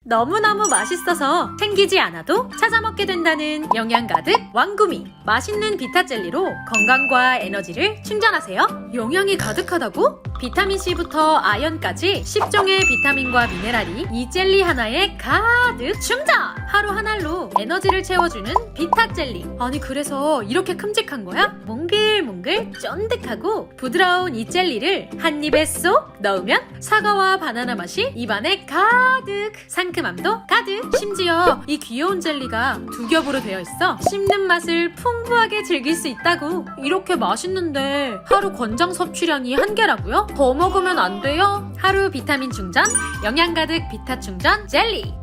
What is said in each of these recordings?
너무너무 맛있어서 챙기지 않아도 찾아 먹게 된다는 영양 가득 왕구미. 맛있는 비타 젤리로 건강과 에너지를 충전하세요. 영양이 가득하다고? 비타민C부터 아연까지 10종의 비타민과 미네랄이 이 젤리 하나에 가득 충전! 하루 한 알로 에너지를 채워주는 비타 젤리. 아니 그래서 이렇게 큼직한 거야? 몽글몽글 쫀득하고 부드러운 이 젤리를 한 입에 쏙 넣으면 사과와 바나나 맛이 입안에 가득, 상큼함도 가득. 심지어 이 귀여운 젤리가 두 겹으로 되어 있어 씹는 맛을 풍부하게 즐길 수 있다고. 이렇게 맛있는데 하루 권장 섭취량이 한 개라고요? 더 먹으면 안 돼요? 하루 비타민 충전, 영양 가득 비타 충전 젤리.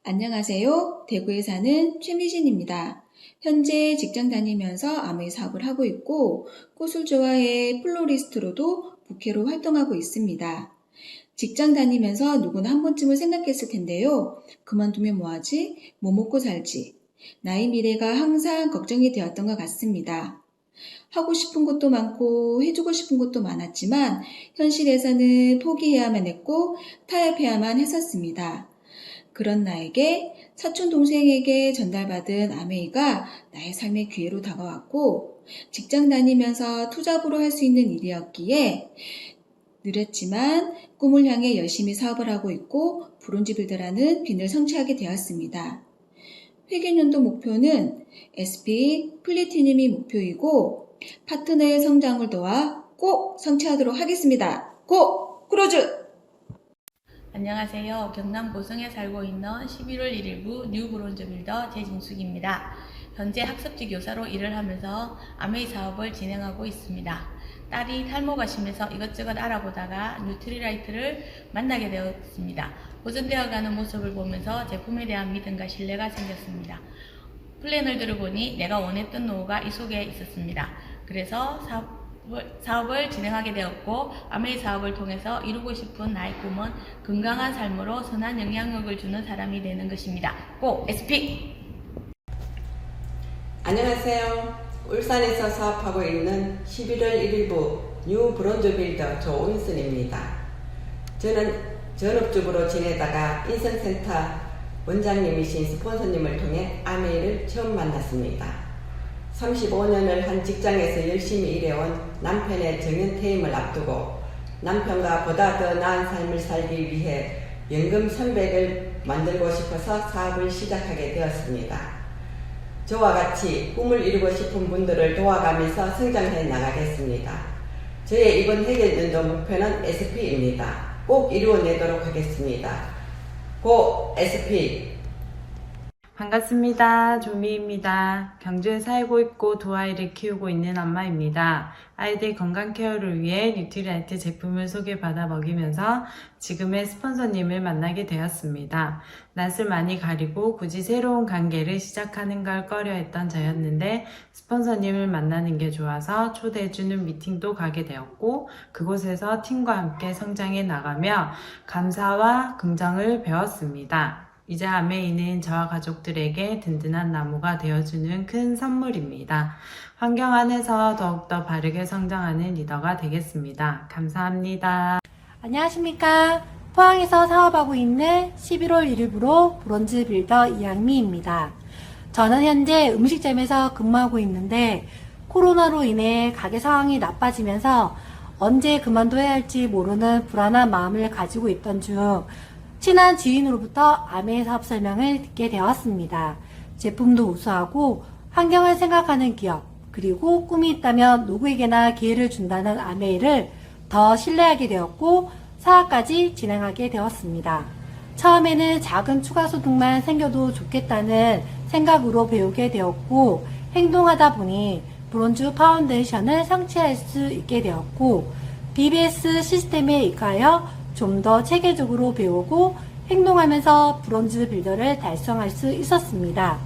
안녕하세요. 대구에 사는 최미진입니다. 현재 직장 다니면서 아메이 사업을 하고 있고 꽃을 좋아해 플로리스트로도 부캐로 활동하고 있습니다. 직장 다니면서 누구나 한 번쯤은 생각했을 텐데요. 그만두면 뭐하지? 뭐 먹고 살지? 나의 미래가 항상 걱정이 되었던 것 같습니다. 하고 싶은 것도 많고 해주고 싶은 것도 많았지만 현실에서는 포기해야만 했고 타협해야만 했었습니다. 그런 나에게 사촌 동생에게 전달받은 아메이가 나의 삶의 기회로 다가왔고 직장 다니면서 투잡으로 할 수 있는 일이었기에 느렸지만 꿈을 향해 열심히 사업을 하고 있고 브론즈빌더라는 빈을 성취하게 되었습니다. 회계연도 목표는 SP 플래티늄이 목표이고 파트너의 성장을 도와 꼭 성취하도록 하겠습니다. 고! 크로즈! 안녕하세요. 경남 고성에 살고 있는 11월 1일부 뉴브론즈빌더 제진숙입니다. 현재 학습지 교사로 일을 하면서 아메이 사업을 진행하고 있습니다. 딸이 탈모가 심해서 이것저것 알아보다가 뉴트리라이트를 만나게 되었습니다. 보존되어가는 모습을 보면서 제품에 대한 믿음과 신뢰가 생겼습니다. 플래너를 들어보니 내가 원했던 노후가 이 속에 있었습니다. 그래서 사업을 진행하게 되었고 아메이 사업을 통해서 이루고 싶은 나의 꿈은 건강한 삶으로 선한 영향력을 주는 사람이 되는 것입니다. 고! SP! 안녕하세요. 울산에서 사업하고 있는 11월 1일부 뉴 브론즈빌더 조은순입니다. 저는 전업주부로 지내다가 인성센터 원장님이신 스폰서님을 통해 아메이를 처음 만났습니다. 35년을 한 직장에서 열심히 일해온 남편의 정년퇴임을 앞두고 남편과 보다 더 나은 삶을 살기 위해 연금 선백을 만들고 싶어서 사업을 시작하게 되었습니다. 저와 같이 꿈을 이루고 싶은 분들을 도와가면서 성장해 나가겠습니다. 저의 이번 회계연도 목표는 SP입니다. 꼭 이루어내도록 하겠습니다. 고 SP! 반갑습니다. 조미입니다. 경주에 살고 있고 두 아이를 키우고 있는 엄마입니다. 아이들 건강 케어를 위해 뉴트리라이트 제품을 소개받아 먹이면서 지금의 스폰서님을 만나게 되었습니다. 낯을 많이 가리고 굳이 새로운 관계를 시작하는 걸 꺼려했던 저였는데 스폰서님을 만나는 게 좋아서 초대해주는 미팅도 가게 되었고 그곳에서 팀과 함께 성장해 나가며 감사와 긍정을 배웠습니다. 이제 아메이는 저와 가족들에게 든든한 나무가 되어주는 큰 선물입니다. 환경 안에서 더욱더 바르게 성장하는 리더가 되겠습니다. 감사합니다. 안녕하십니까. 포항에서 사업하고 있는 11월 1일부로 브론즈 빌더 이양미입니다. 저는 현재 음식점에서 근무하고 있는데 코로나로 인해 가게 상황이 나빠지면서 언제 그만둬야 할지 모르는 불안한 마음을 가지고 있던 중 친한 지인으로부터 아메이 사업 설명을 듣게 되었습니다. 제품도 우수하고 환경을 생각하는 기업, 그리고 꿈이 있다면 누구에게나 기회를 준다는 아메이를 더 신뢰하게 되었고 사업까지 진행하게 되었습니다. 처음에는 작은 추가 소득만 생겨도 좋겠다는 생각으로 배우게 되었고 행동하다 보니 브론즈 파운데이션을 성취할 수 있게 되었고, BBS 시스템에 입가하여 좀 더 체계적으로 배우고 행동하면서 브론즈 빌더를 달성할 수 있었습니다.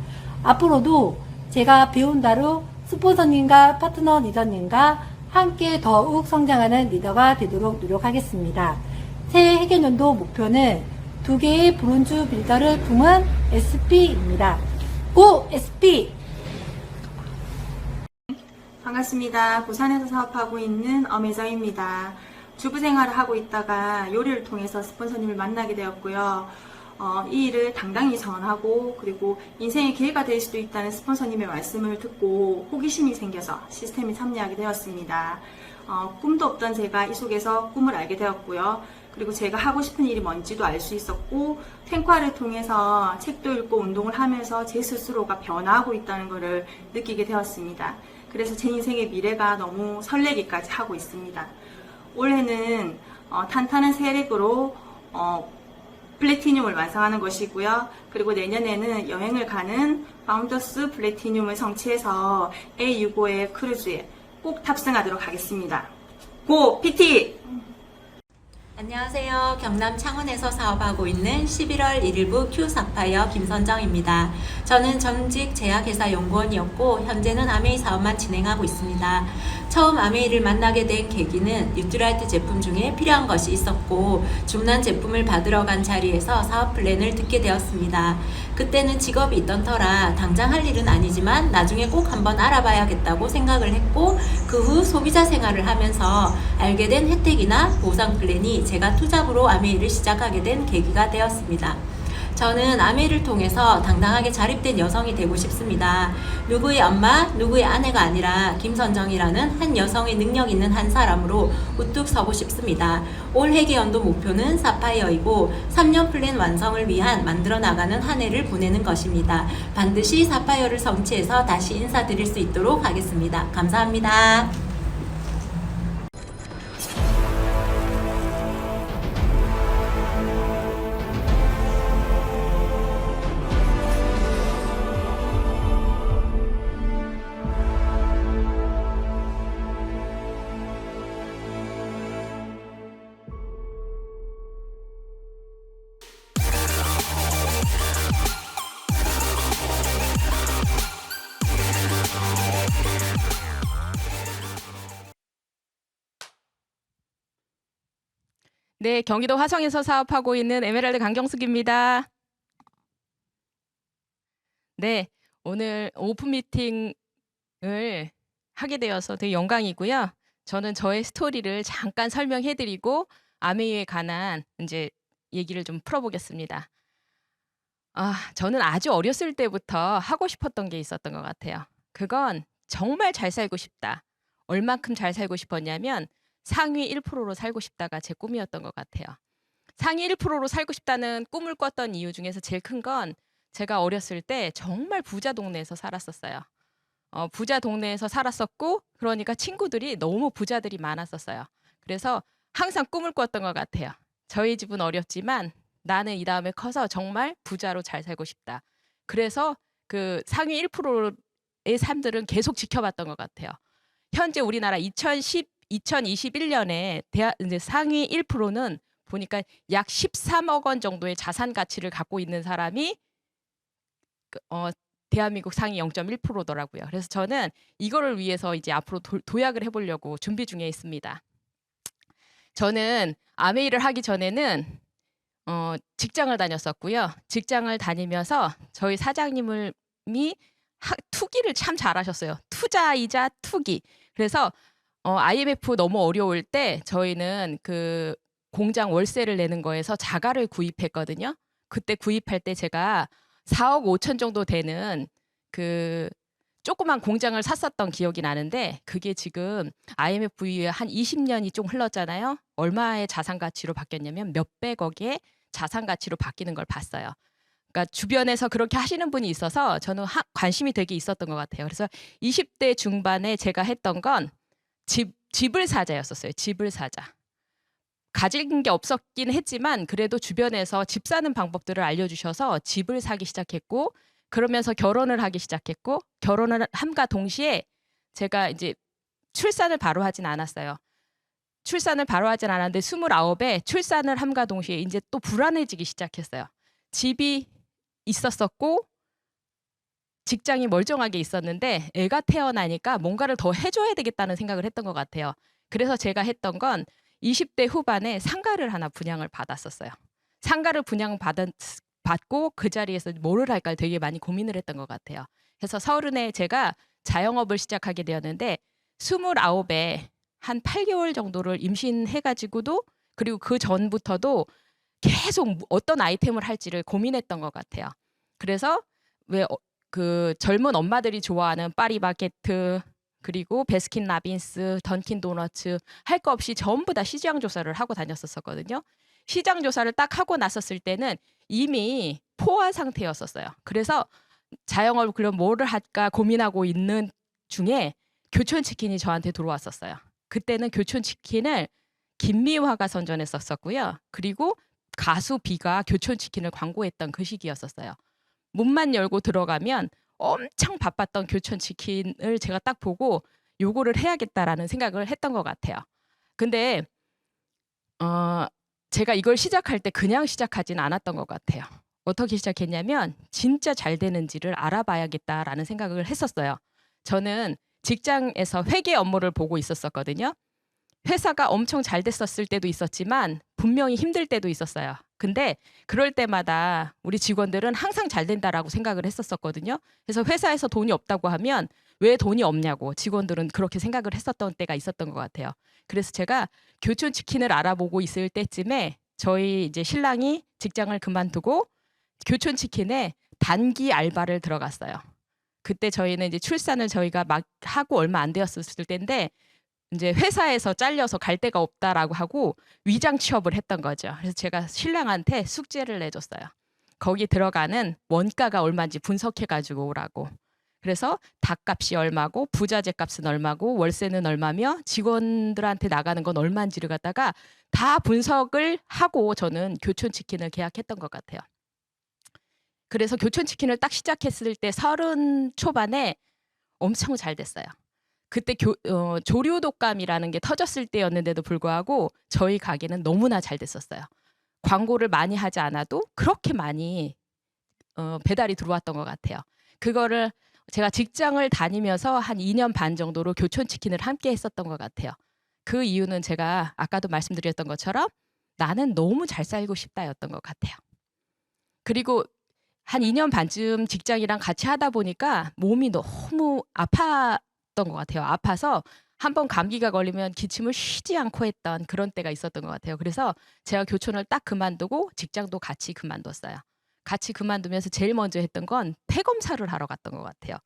앞으로도 제가 배운 대로 스폰서님과 파트너 리더님과 함께 더욱 성장하는 리더가 되도록 노력하겠습니다. 새해 해개년도 목표는 2개의 브론즈 빌더를 품은 SP입니다. 고 SP! 반갑습니다. 부산에서 사업하고 있는 엄혜정입니다. 주부 생활을 하고 있다가 요리를 통해서 스폰서님을 만나게 되었고요. 이 일을 당당히 전하고 그리고 인생의 기회가 될 수도 있다는 스폰서님의 말씀을 듣고 호기심이 생겨서 시스템에 참여하게 되었습니다. 꿈도 없던 제가 이 속에서 꿈을 알게 되었고요. 그리고 제가 하고 싶은 일이 뭔지도 알 수 있었고, 탱과를 통해서 책도 읽고 운동을 하면서 제 스스로가 변화하고 있다는 것을 느끼게 되었습니다. 그래서 제 인생의 미래가 너무 설레기까지 하고 있습니다. 올해는 탄탄한 세력으로 플래티늄을 완성하는 것이고요. 그리고 내년에는 여행을 가는 파운더스 플래티늄을 성취해서 A65의 크루즈에 꼭 탑승하도록 하겠습니다. 고! PT! 안녕하세요. 경남 창원에서 사업하고 있는 11월 1일부 큐사파이어 김선정입니다. 저는 전직 제약회사 연구원이었고 현재는 아메이 사업만 진행하고 있습니다. 처음 아메이를 만나게 된 계기는 뉴트라이트 제품 중에 필요한 것이 있었고 주문한 제품을 받으러 간 자리에서 사업 플랜을 듣게 되었습니다. 그때는 직업이 있던 터라 당장 할 일은 아니지만 나중에 꼭 한번 알아봐야겠다고 생각을 했고 그 후 소비자 생활을 하면서 알게 된 혜택이나 보상 플랜이 제가 투잡으로 아메이를 시작하게 된 계기가 되었습니다. 저는 아메이를 통해서 당당하게 자립된 여성이 되고 싶습니다. 누구의 엄마, 누구의 아내가 아니라 김선정이라는 한 여성의 능력 있는 한 사람으로 우뚝 서고 싶습니다. 올 회계연도 목표는 사파이어이고 3년 플랜 완성을 위한 만들어 나가는 한 해를 보내는 것입니다. 반드시 사파이어를 성취해서 다시 인사드릴 수 있도록 하겠습니다. 감사합니다. 네, 경기도 화성에서 사업하고 있는 에메랄드 강경숙입니다. 네, 오늘 오픈 미팅을 하게 되어서 되게 영광이고요. 저는 저의 스토리를 잠깐 설명해드리고 아메이에 관한 이제 얘기를 좀 풀어보겠습니다. 저는 아주 어렸을 때부터 하고 싶었던 게 있었던 것 같아요. 그건 정말 잘 살고 싶다. 얼만큼 잘 살고 싶었냐면 상위 1%로 살고 싶다가 제 꿈이었던 것 같아요. 상위 1%로 살고 싶다는 꿈을 꿨던 이유 중에서 제일 큰 건 제가 어렸을 때 정말 부자 동네에서 살았었어요. 부자 동네에서 살았었고 그러니까 친구들이 너무 부자들이 많았었어요. 그래서 항상 꿈을 꿨던 것 같아요. 저희 집은 어렵지만 나는 이 다음에 커서 정말 부자로 잘 살고 싶다. 그래서 그 상위 1%의 삶들은 계속 지켜봤던 것 같아요. 현재 우리나라 2021년에 이제 상위 1%는 보니까 약 13억 원 정도의 자산 가치를 갖고 있는 사람이 대한민국 상위 0.1%더라고요. 그래서 저는 이거를 위해서 이제 앞으로 도약을 해보려고 준비 중에 있습니다. 저는 아메이를 하기 전에는 직장을 다녔었고요. 직장을 다니면서 저희 사장님이 투기를 참 잘하셨어요. 투자이자 투기. 그래서 IMF 너무 어려울 때 저희는 그 공장 월세를 내는 거에서 자가를 구입했거든요. 그때 구입할 때 제가 4억 5천 정도 되는 그 조그만 공장을 샀었던 기억이 나는데 그게 지금 IMF 이후에 한 20년이 좀 흘렀잖아요. 얼마의 자산 가치로 바뀌었냐면 몇백억의 자산 가치로 바뀌는 걸 봤어요. 그러니까 주변에서 그렇게 하시는 분이 있어서 저는 관심이 되게 있었던 것 같아요. 그래서 20대 중반에 제가 했던 건 집을 사자였었어요. 집을 사자. 가진 게 없었긴 했지만 그래도 주변에서 집 사는 방법들을 알려주셔서 집을 사기 시작했고 그러면서 결혼을 하기 시작했고 결혼을 함과 동시에 제가 이제 출산을 바로 하진 않았어요. 출산을 바로 하진 않았는데 29에 출산을 함과 동시에 이제 또 불안해지기 시작했어요. 집이 있었었고 직장이 멀쩡하게 있었는데 애가 태어나니까 뭔가를 더 해줘야 되겠다는 생각을 했던 것 같아요. 그래서 제가 했던 건 20대 후반에 상가를 하나 분양을 받았었어요. 상가를 받고 그 자리에서 뭐를 할까 되게 많이 고민을 했던 것 같아요. 그래서 30에 제가 자영업을 시작하게 되었는데 29에 한 8개월 정도를 임신해가지고도 그리고 그 전부터도 계속 어떤 아이템을 할지를 고민했던 것 같아요. 그래서 왜 그 젊은 엄마들이 좋아하는 파리바게트 그리고 베스킨라빈스, 던킨도너츠 할 거 없이 전부 다 시장 조사를 하고 다녔었거든요. 시장 조사를 딱 하고 났었을 때는 이미 포화 상태였었어요. 그래서 자영업을 그럼 뭐를 할까 고민하고 있는 중에 교촌치킨이 저한테 들어왔었어요. 그때는 교촌치킨을 김미화가 선전했었고요. 그리고 가수 비가 교촌치킨을 광고했던 그 시기였었어요. 문만 열고 들어가면 엄청 바빴던 교촌치킨을 제가 딱 보고 요거를 해야겠다라는 생각을 했던 것 같아요. 근데 제가 이걸 시작할 때 그냥 시작하진 않았던 것 같아요. 어떻게 시작했냐면 진짜 잘 되는지를 알아봐야겠다라는 생각을 했었어요. 저는 직장에서 회계 업무를 보고 있었거든요. 회사가 엄청 잘 됐었을 때도 있었지만 분명히 힘들 때도 있었어요. 근데 그럴 때마다 우리 직원들은 항상 잘 된다라고 생각을 했었거든요. 그래서 회사에서 돈이 없다고 하면 왜 돈이 없냐고 직원들은 그렇게 생각을 했었던 때가 있었던 것 같아요. 그래서 제가 교촌치킨을 알아보고 있을 때쯤에 저희 이제 신랑이 직장을 그만두고 교촌치킨에 단기 알바를 들어갔어요. 그때 저희는 이제 출산을 저희가 막 하고 얼마 안 되었을 때인데 이제 회사에서 잘려서 갈 데가 없다라고 하고 위장 취업을 했던 거죠. 그래서 제가 신랑한테 숙제를 내줬어요. 거기 들어가는 원가가 얼마인지 분석해가지고 오라고. 그래서 닭값이 얼마고 부자재 값은 얼마고 월세는 얼마며 직원들한테 나가는 건 얼마인지를 갖다가 다 분석을 하고 저는 교촌치킨을 계약했던 것 같아요. 그래서 교촌치킨을 딱 시작했을 때 30 초반에 엄청 잘 됐어요. 그때 조류독감이라는 게 터졌을 때였는데도 불구하고 저희 가게는 너무나 잘 됐었어요. 광고를 많이 하지 않아도 그렇게 많이 배달이 들어왔던 것 같아요. 그거를 제가 직장을 다니면서 한 2년 반 정도로 교촌치킨을 함께 했었던 것 같아요. 그 이유는 제가 아까도 말씀드렸던 것처럼 나는 너무 잘 살고 싶다였던 것 같아요. 그리고 한 2년 반쯤 직장이랑 같이 하다 보니까 몸이 너무 아팠던 것 같아요. 아파서 한번 감기가 걸리면 기침을 쉬지 않고 했던 그런 때가 있었던 것 같아요. 그래서 제가 교촌을 딱 그만두고 직장도 같이 그만뒀어요. 같이 그만두면서 제일 먼저 했던 건 폐 검사를 하러 갔던 것 같아요.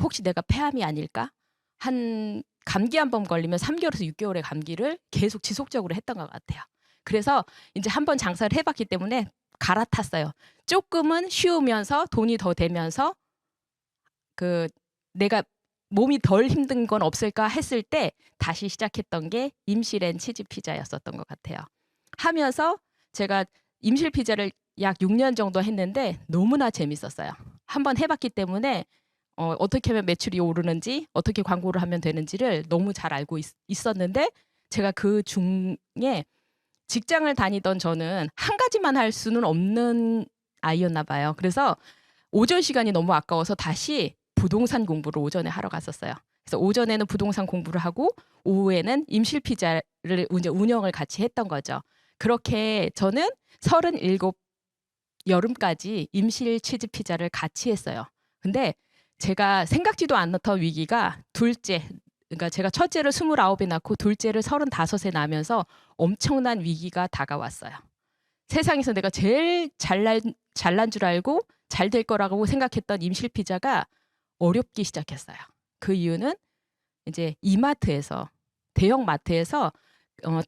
혹시 내가 폐암이 아닐까? 한 감기 한 번 걸리면 3개월에서 6개월의 감기를 계속 지속적으로 했던 것 같아요. 그래서 이제 한번 장사를 해봤기 때문에 갈아탔어요. 조금은 쉬우면서 돈이 더 되면서 그 내가 몸이 덜 힘든 건 없을까 했을 때 다시 시작했던 게 임실앤 치즈 피자였었던 것 같아요. 하면서 제가 임실 피자를 약 6년 정도 했는데 너무나 재밌었어요. 한번 해봤기 때문에 어떻게 하면 매출이 오르는지 어떻게 광고를 하면 되는지를 너무 잘 알고 있었는데 제가 그 중에 직장을 다니던 저는 한 가지만 할 수는 없는 아이였나 봐요. 그래서 오전 시간이 너무 아까워서 다시 부동산 공부를 오전에 하러 갔었어요. 그래서 오전에는 부동산 공부를 하고 오후에는 임실 피자를 이제 운영을 같이 했던 거죠. 그렇게 저는 37 여름까지 임실 치즈 피자를 같이 했어요. 근데 제가 생각지도 않았던 위기가 둘째, 그러니까 제가 첫째를 29에 낳고 둘째를 35에 낳으면서 엄청난 위기가 다가왔어요. 세상에서 내가 제일 잘난 줄 알고 잘 될 거라고 생각했던 임실 피자가 어렵기 시작했어요. 그 이유는 이제 이마트에서 대형 마트에서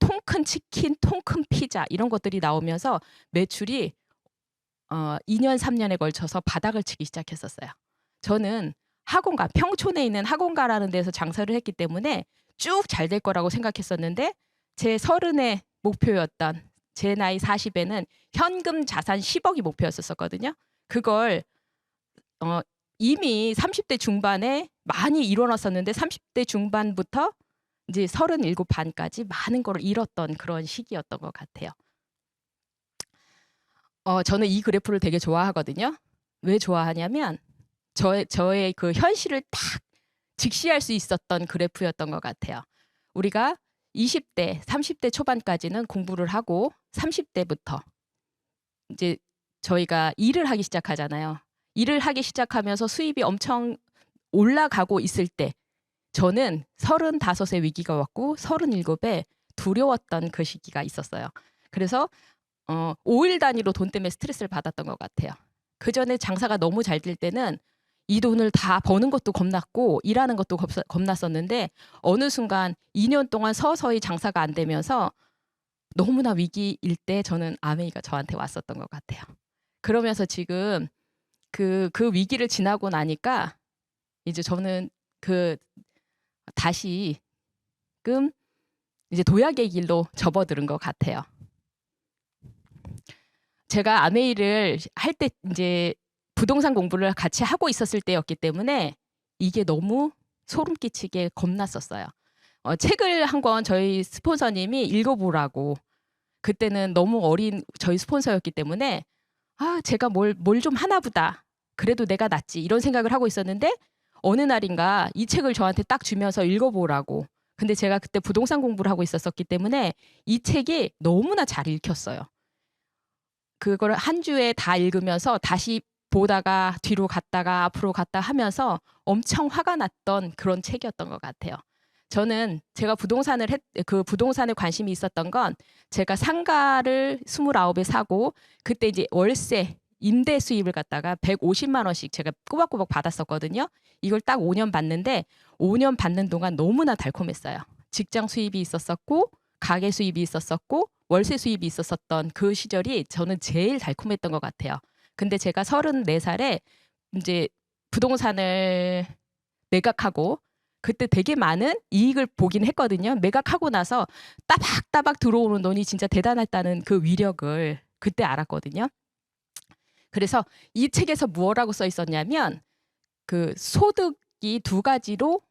통 큰 치킨, 통 큰 피자 이런 것들이 나오면서 매출이 2년 3년에 걸쳐서 바닥을 치기 시작했었어요. 저는 학원가, 평촌에 있는 학원가라는 데서 장사를 했기 때문에 쭉 잘 될 거라고 생각했었는데 제 30의 목표였던 제 나이 40에는 현금 자산 10억이 목표였었거든요. 그걸 이미 30대 중반에 많이 일어났었는데 30대 중반부터 이제 37 반까지 많은 걸 잃었던 그런 시기였던 것 같아요. 저는 이 그래프를 되게 좋아하거든요. 왜 좋아하냐면 저의 그 현실을 딱 직시할 수 있었던 그래프였던 것 같아요. 우리가 20대, 30대 초반까지는 공부를 하고 30대부터 이제 저희가 일을 하기 시작하잖아요. 일을 하기 시작하면서 수입이 엄청 올라가고 있을 때 저는 35의 위기가 왔고 37에 두려웠던 그 시기가 있었어요. 그래서 5일 단위로 돈 때문에 스트레스를 받았던 것 같아요. 그 전에 장사가 너무 잘 될 때는 이 돈을 다 버는 것도 겁났고 일하는 것도 겁났었는데 어느 순간 2년 동안 서서히 장사가 안 되면서 너무나 위기일 때 저는 아메이가 저한테 왔었던 것 같아요. 그러면서 지금 그 위기를 지나고 나니까 이제 저는 다시금 이제 도약의 길로 접어드는 것 같아요. 제가 아메이를 할 때 이제 부동산 공부를 같이 하고 있었을 때였기 때문에 이게 너무 소름 끼치게 겁났었어요. 책을 한 권 저희 스폰서님이 읽어보라고. 그때는 너무 어린 저희 스폰서였기 때문에 제가 뭘 좀 하나 보다. 그래도 내가 낫지. 이런 생각을 하고 있었는데 어느 날인가 이 책을 저한테 딱 주면서 읽어보라고. 근데 제가 그때 부동산 공부를 하고 있었기 때문에 이 책이 너무나 잘 읽혔어요. 그걸 한 주에 다 읽으면서 다시 보다가 뒤로 갔다가 앞으로 갔다 하면서 엄청 화가 났던 그런 책이었던 것 같아요. 저는 제가 부동산에 관심이 있었던 건 제가 상가를 29에 사고 그때 이제 월세 임대 수입을 갖다가 150만 원씩 제가 꼬박꼬박 받았었거든요. 이걸 딱 5년 받는데 5년 받는 동안 너무나 달콤했어요. 직장 수입이 있었었고 가게 수입이 있었었고 월세 수입이 있었었던 그 시절이 저는 제일 달콤했던 것 같아요. 근데 제가 34살에 이제 부동산을 매각하고 그때 되게 많은 이익을 보긴 했거든요. 매각하고 나서 따박따박 들어오는 돈이 진짜 대단했다는 그 위력을 그때 알았거든요. 그래서 이 책에서 뭐라고 써 있었냐면 그 소득이 두 가지로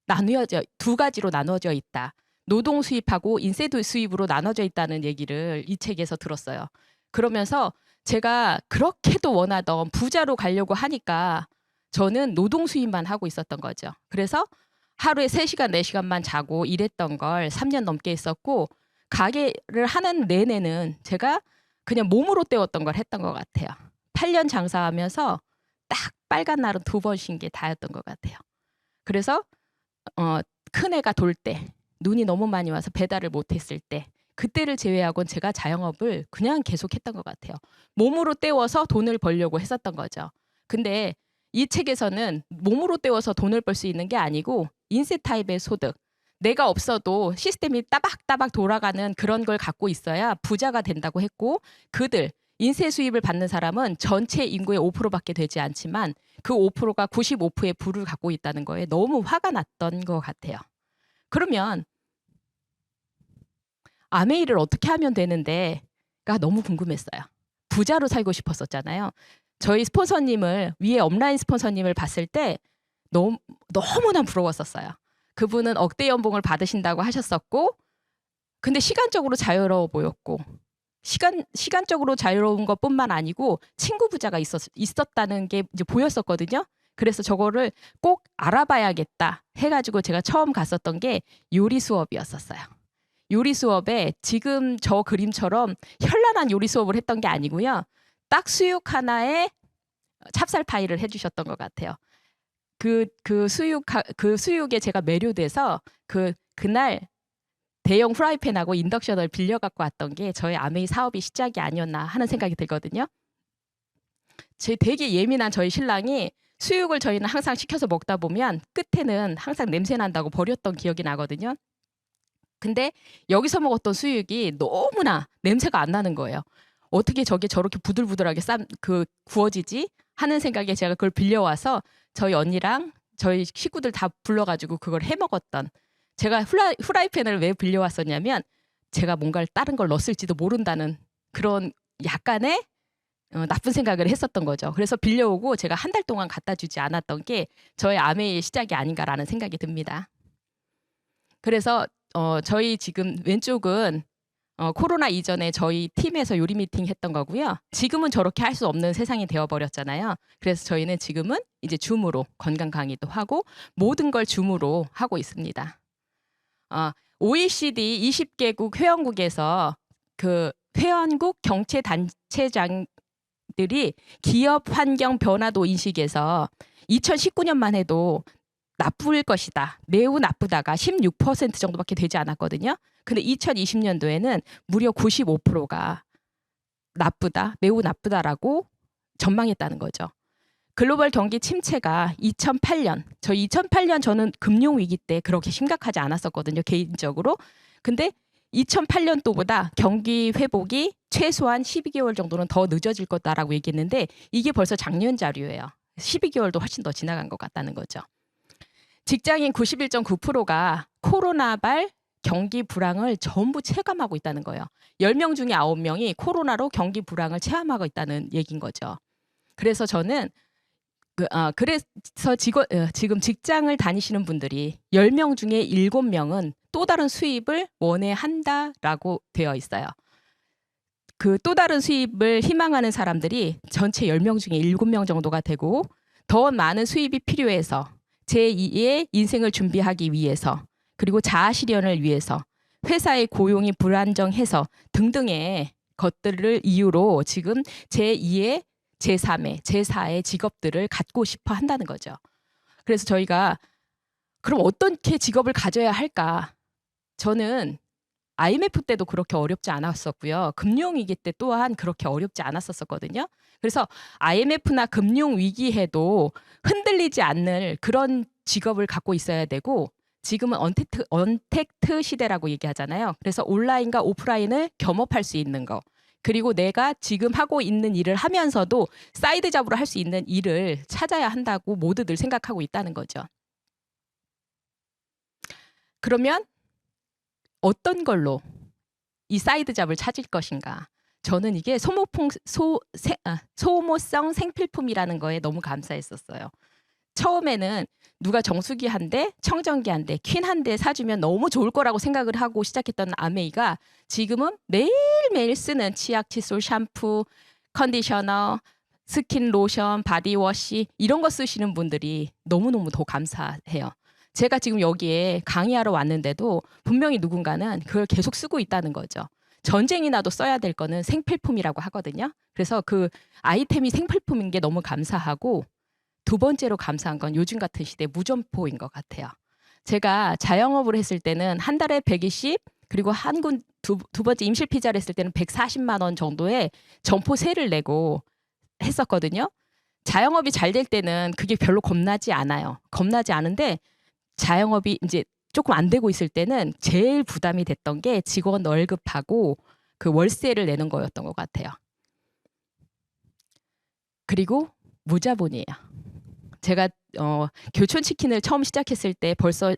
나눠져 있다. 노동 수입하고 인세 수입으로 나눠져 있다는 얘기를 이 책에서 들었어요. 그러면서 제가 그렇게도 원하던 부자로 가려고 하니까 저는 노동 수입만 하고 있었던 거죠. 그래서 하루에 3시간, 4시간만 자고 일했던 걸 3년 넘게 했었고 가게를 하는 내내는 제가 그냥 몸으로 때웠던 걸 했던 것 같아요. 8년 장사하면서 딱 빨간 날은 2번 쉰 게 다였던 것 같아요. 그래서 큰 애가 돌 때, 눈이 너무 많이 와서 배달을 못했을 때 그때를 제외하고는 제가 자영업을 그냥 계속했던 것 같아요. 몸으로 때워서 돈을 벌려고 했었던 거죠. 근데 이 책에서는 몸으로 때워서 돈을 벌 수 있는 게 아니고 인세 타입의 소득, 내가 없어도 시스템이 따박따박 돌아가는 그런 걸 갖고 있어야 부자가 된다고 했고 그들, 인세 수입을 받는 사람은 전체 인구의 5%밖에 되지 않지만 그 5%가 95%의 부를 갖고 있다는 거에 너무 화가 났던 것 같아요. 그러면 아메이를 어떻게 하면 되는데가 너무 궁금했어요. 부자로 살고 싶었었잖아요. 저희 스폰서님을 위에 업라인 스폰서님을 봤을 때 너무나 부러웠었어요. 그분은 억대 연봉을 받으신다고 하셨었고 근데 시간적으로 자유로워 보였고 시간적으로 자유로운 것뿐만 아니고 친구 부자가 있었다는 게 이제 보였었거든요. 그래서 저거를 꼭 알아봐야겠다 해가지고 제가 처음 갔었던 게 요리 수업이었었어요. 요리 수업에 지금 저 그림처럼 현란한 요리 수업을 했던 게 아니고요. 딱 수육 하나에 찹쌀파이를 해주셨던 것 같아요. 그 수육에 제가 매료돼서 그날 대형 프라이팬하고 인덕션을 빌려 갖고 왔던 게 저의 아메이 사업이 시작이 아니었나 하는 생각이 들거든요. 제 되게 예민한 저희 신랑이 수육을 저희는 항상 시켜서 먹다 보면 끝에는 항상 냄새 난다고 버렸던 기억이 나거든요. 근데 여기서 먹었던 수육이 너무나 냄새가 안 나는 거예요. 어떻게 저게 저렇게 부들부들하게 구워지지? 하는 생각에 제가 그걸 빌려와서 저희 언니랑 저희 식구들 다 불러가지고 그걸 해 먹었던. 제가 후라이팬을 왜 빌려왔었냐면 제가 뭔가를 다른 걸 넣었을지도 모른다는 그런 약간의 나쁜 생각을 했었던 거죠. 그래서 빌려오고 제가 한 달 동안 갖다 주지 않았던 게 저의 아메이의 시작이 아닌가라는 생각이 듭니다. 그래서 저희 지금 왼쪽은 코로나 이전에 저희 팀에서 요리 미팅 했던 거고요. 지금은 저렇게 할 수 없는 세상이 되어버렸잖아요. 그래서 저희는 지금은 이제 줌으로 건강 강의도 하고 모든 걸 줌으로 하고 있습니다. OECD 20개국 회원국에서 그 회원국 경제 단체장들이 기업 환경 변화도 인식에서 2019년만 해도 나쁠 것이다, 매우 나쁘다가 16% 정도밖에 되지 않았거든요. 근데 2020년도에는 무려 95%가 나쁘다, 매우 나쁘다라고 전망했다는 거죠. 글로벌 경기 침체가 2008년, 저는 금융위기 때 그렇게 심각하지 않았었거든요, 개인적으로. 근데 2008년도보다 경기 회복이 최소한 12개월 정도는 더 늦어질 거다라고 얘기했는데 이게 벌써 작년 자료예요. 12개월도 훨씬 더 지나간 것 같다는 거죠. 직장인 91.9%가 코로나발 경기 불황을 전부 체감하고 있다는 거예요. 10명 중에 9명이 코로나로 경기 불황을 체험하고 있다는 얘기인 거죠. 그래서 저는 지금 직장을 다니시는 분들이 10명 중에 7명은 또 다른 수입을 원해한다라고 되어 있어요. 그 또 다른 수입을 희망하는 사람들이 전체 10명 중에 7명 정도가 되고 더 많은 수입이 필요해서 제2의 인생을 준비하기 위해서 그리고 자아실현을 위해서 회사의 고용이 불안정해서 등등의 것들을 이유로 지금 제2의 제3의 제4의 직업들을 갖고 싶어 한다는 거죠. 그래서 저희가 그럼 어떻게 직업을 가져야 할까? 저는 IMF 때도 그렇게 어렵지 않았었고요. 금융위기 때 또한 그렇게 어렵지 않았었거든요. 그래서 IMF나 금융위기에도 흔들리지 않는 그런 직업을 갖고 있어야 되고 지금은 언택트 시대라고 얘기하잖아요. 그래서 온라인과 오프라인을 겸업할 수 있는 거. 그리고 내가 지금 하고 있는 일을 하면서도 사이드 잡으로 할 수 있는 일을 찾아야 한다고 모두들 생각하고 있다는 거죠. 그러면 어떤 걸로 이 사이드 잡을 찾을 것인가? 저는 이게 소모성 생필품이라는 거에 너무 감사했었어요. 처음에는 누가 정수기 한 대, 청정기 한 대, 퀸 한 대 사주면 너무 좋을 거라고 생각을 하고 시작했던 아메이가 지금은 매일매일 쓰는 치약, 칫솔, 샴푸, 컨디셔너, 스킨 로션, 바디워시 이런 거 쓰시는 분들이 너무너무 더 감사해요. 제가 지금 여기에 강의하러 왔는데도 분명히 누군가는 그걸 계속 쓰고 있다는 거죠. 전쟁이 나도 써야 될 거는 생필품이라고 하거든요. 그래서 그 아이템이 생필품인 게 너무 감사하고 두 번째로 감사한 건 요즘 같은 시대 무점포인 것 같아요. 제가 자영업을 했을 때는 한 달에 120 그리고 한 군 두 번째 임실 피자를 했을 때는 140만 원 정도의 점포세를 내고 했었거든요. 자영업이 잘 될 때는 그게 별로 겁나지 않아요. 겁나지 않은데 자영업이 이제 조금 안 되고 있을 때는 제일 부담이 됐던 게 직원 월급하고 그 월세를 내는 거였던 것 같아요. 그리고 무자본이에요. 제가 교촌치킨을 처음 시작했을 때 벌써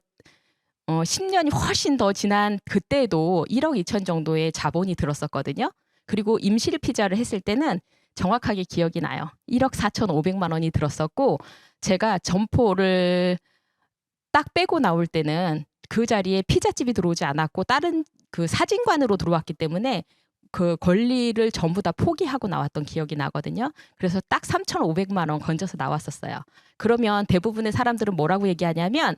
10년이 훨씬 더 지난 그때도 1억 2천 정도의 자본이 들었었거든요. 그리고 임실 피자를 했을 때는 정확하게 기억이 나요. 1억 4,500만 원이 들었었고 제가 점포를 딱 빼고 나올 때는 그 자리에 피자집이 들어오지 않았고 다른 그 사진관으로 들어왔기 때문에 그 권리를 전부 다 포기하고 나왔던 기억이 나거든요. 그래서 딱 3,500만 원 건져서 나왔었어요. 그러면 대부분의 사람들은 뭐라고 얘기하냐면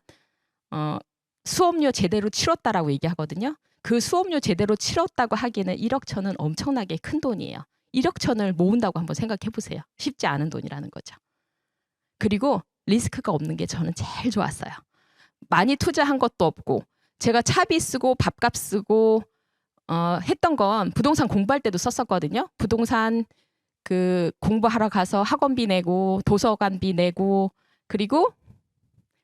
수업료 제대로 치렀다라고 얘기하거든요. 그 수업료 제대로 치렀다고 하기에는 1억 천은 엄청나게 큰 돈이에요. 1억 천을 모은다고 한번 생각해 보세요. 쉽지 않은 돈이라는 거죠. 그리고 리스크가 없는 게 저는 제일 좋았어요. 많이 투자한 것도 없고 제가 차비 쓰고 밥값 쓰고 했던 건 부동산 공부할 때도 썼었거든요. 부동산 그 공부하러 가서 학원비 내고 도서관비 내고 그리고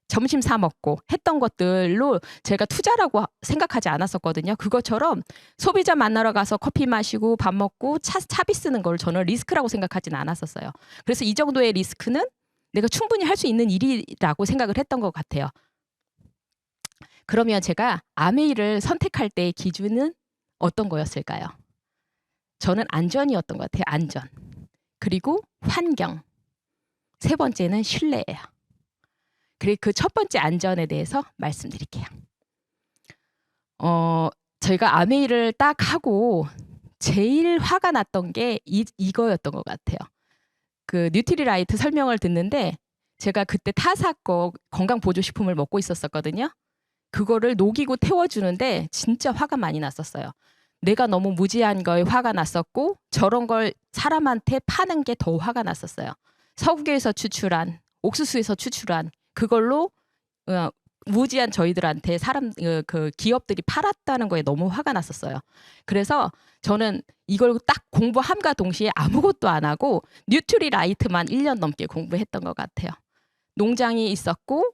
점심 사 먹고 했던 것들로 제가 투자라고 생각하지 않았었거든요. 그것처럼 소비자 만나러 가서 커피 마시고 밥 먹고 차비 쓰는 걸 저는 리스크라고 생각하지는 않았었어요. 그래서 이 정도의 리스크는 내가 충분히 할 수 있는 일이라고 생각을 했던 것 같아요. 그러면 제가 아메이를 선택할 때의 기준은 어떤 거였을까요? 저는 안전이었던 것 같아요. 안전. 그리고 환경, 세 번째는 신뢰예요. 그리고 그 첫 번째 안전에 대해서 말씀드릴게요. 저희가 아메이를 딱 하고 제일 화가 났던 게 이거였던 것 같아요. 그 뉴트리라이트 설명을 듣는데 제가 그때 타사 거 건강보조식품을 먹고 있었거든요. 그거를 녹이고 태워주는데 진짜 화가 많이 났었어요. 내가 너무 무지한 거에 화가 났었고 저런 걸 사람한테 파는 게 더 화가 났었어요. 서구에서 추출한, 옥수수에서 추출한 그걸로 무지한 저희들한테 그 기업들이 팔았다는 거에 너무 화가 났었어요. 그래서 저는 이걸 딱 공부함과 동시에 아무것도 안 하고 뉴트리라이트만 1년 넘게 공부했던 것 같아요. 농장이 있었고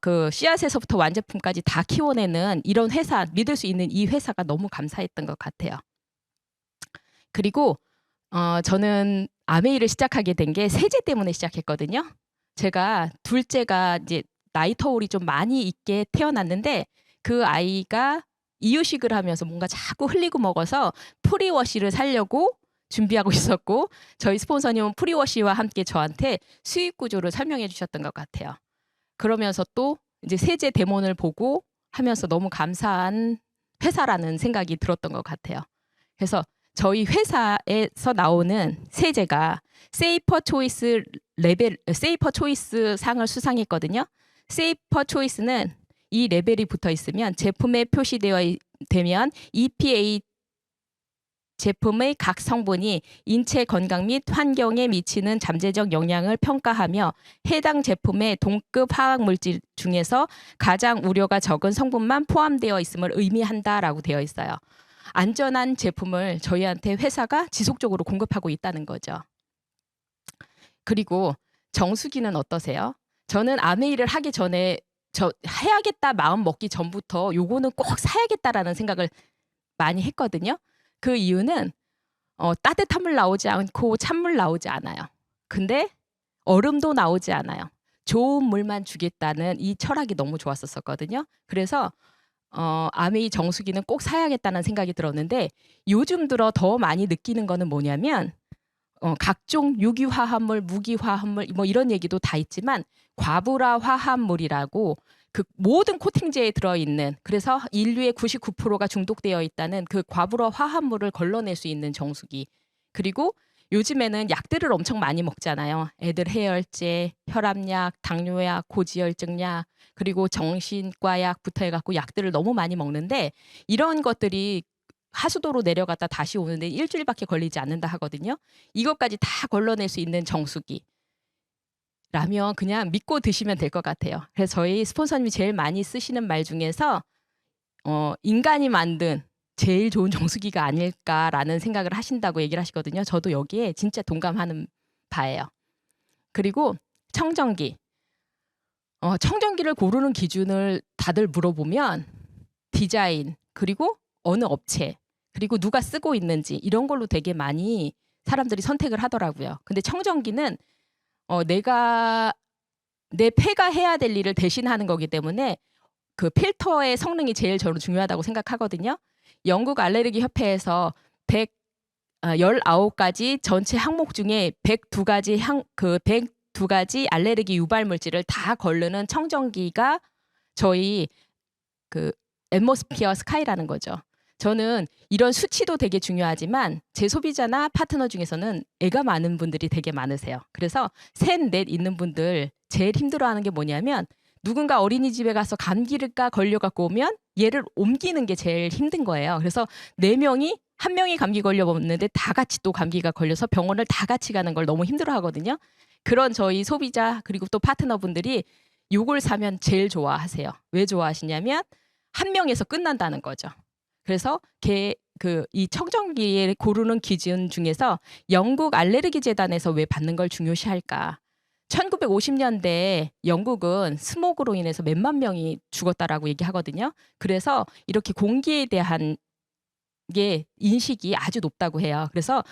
그 씨앗에서부터 완제품까지 다 키워내는 이런 회사, 믿을 수 있는 이 회사가 너무 감사했던 것 같아요. 그리고 저는 아메이를 시작하게 된 게 세제 때문에 시작했거든요. 제가 둘째가 이제 나이 터울이 좀 많이 있게 태어났는데 그 아이가 이유식을 하면서 뭔가 자꾸 흘리고 먹어서 프리워시를 사려고 준비하고 있었고 저희 스폰서님은 프리워시와 함께 저한테 수익 구조를 설명해 주셨던 것 같아요. 그러면서 또 이제 세제 데몬을 보고 하면서 너무 감사한 회사라는 생각이 들었던 것 같아요. 그래서 저희 회사에서 나오는 세제가 세이퍼 초이스 상을 수상했거든요. 세이퍼 초이스는 이 레벨이 붙어 있으면 제품에 되면 EPA 제품의 각 성분이 인체 건강 및 환경에 미치는 잠재적 영향을 평가하며 해당 제품의 동급 화학 물질 중에서 가장 우려가 적은 성분만 포함되어 있음을 의미한다라고 되어 있어요. 안전한 제품을 저희한테 회사가 지속적으로 공급하고 있다는 거죠. 그리고 정수기는 어떠세요? 저는 아메이를 하기 전에 해야겠다 마음 먹기 전부터 요거는 꼭 사야겠다라는 생각을 많이 했거든요. 그 이유는 따뜻한 물 나오지 않고 찬물 나오지 않아요. 근데 얼음도 나오지 않아요. 좋은 물만 주겠다는 이 철학이 너무 좋았었거든요. 그래서 아메이 정수기는 꼭 사야겠다는 생각이 들었는데 요즘 들어 더 많이 느끼는 거는 뭐냐면 각종 유기화합물, 무기화합물 뭐 이런 얘기도 다 있지만 과부라 화합물이라고 그 모든 코팅제에 들어있는 그래서 인류의 99%가 중독되어 있다는 그 과부라 화합물을 걸러낼 수 있는 정수기. 그리고 요즘에는 약들을 엄청 많이 먹잖아요. 애들 해열제, 혈압약, 당뇨약, 고지혈증약 그리고 정신과 약부터 해갖고 약들을 너무 많이 먹는데 이런 것들이 하수도로 내려갔다 다시 오는데 일주일밖에 걸리지 않는다 하거든요. 이것까지 다 걸러낼 수 있는 정수기. 라면 그냥 믿고 드시면 될 것 같아요. 그래서 저희 스폰서님이 제일 많이 쓰시는 말 중에서 인간이 만든 제일 좋은 정수기가 아닐까라는 생각을 하신다고 얘기를 하시거든요. 저도 여기에 진짜 동감하는 바예요. 그리고 청정기. 청정기를 고르는 기준을 다들 물어보면 디자인 그리고 어느 업체 그리고 누가 쓰고 있는지 이런 걸로 되게 많이 사람들이 선택을 하더라고요. 근데 청정기는 내가 내 폐가 해야 될 일을 대신하는 거기 때문에 그 필터의 성능이 제일 저는 중요하다고 생각하거든요. 영국 알레르기 협회에서 119가지 전체 항목 중에 102가지 알레르기 유발 물질을 다 거르는 청정기가 저희 그 앰모스피어 스카이라는 거죠. 저는 이런 수치도 되게 중요하지만 제 소비자나 파트너 중에서는 애가 많은 분들이 되게 많으세요. 그래서 셋, 넷 있는 분들 제일 힘들어하는 게 뭐냐면 누군가 어린이집에 가서 감기가 걸려갖고 오면 얘를 옮기는 게 제일 힘든 거예요. 그래서 4명이 한 명이 감기 걸려봤는데 다 같이 또 감기가 걸려서 병원을 다 같이 가는 걸 너무 힘들어하거든요. 그런 저희 소비자 그리고 또 파트너분들이 요걸 사면 제일 좋아하세요. 왜 좋아하시냐면 한 명에서 끝난다는 거죠. 그래서 이 청정기에 고르는 기준 중에서 영국 알레르기 재단에서 왜 받는 걸 중요시할까? 1950년대에 영국은 스모그로 인해서 몇만 명이 죽었다라고 얘기하거든요. 그래서 이렇게 공기에 대한 게 인식이 아주 높다고 해요. 그래서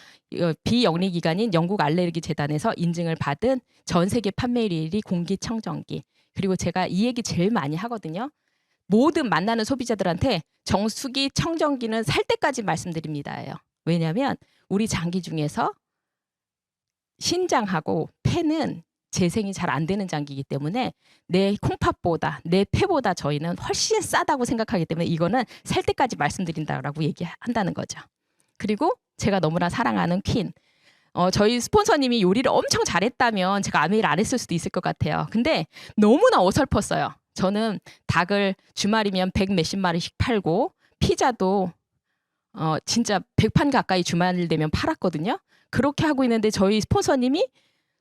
비영리 기관인 영국 알레르기 재단에서 인증을 받은 전 세계 판매 1위 공기청정기. 그리고 제가 이 얘기 제일 많이 하거든요. 모든 만나는 소비자들한테 정수기 청정기는 살 때까지 말씀드립니다예요. 왜냐하면 우리 장기 중에서 신장하고 폐는 재생이 잘 안 되는 장기이기 때문에 내 콩팥보다 내 폐보다 저희는 훨씬 싸다고 생각하기 때문에 이거는 살 때까지 말씀드린다라고 얘기한다는 거죠. 그리고 제가 너무나 사랑하는 퀸. 저희 스폰서님이 요리를 엄청 잘했다면 제가 아메이를 안 했을 수도 있을 것 같아요. 근데 너무나 어설펐어요. 저는 닭을 주말이면 100 몇십 마리씩 팔고 피자도 진짜 100판 가까이 주말 되면 팔았거든요. 그렇게 하고 있는데 저희 스폰서님이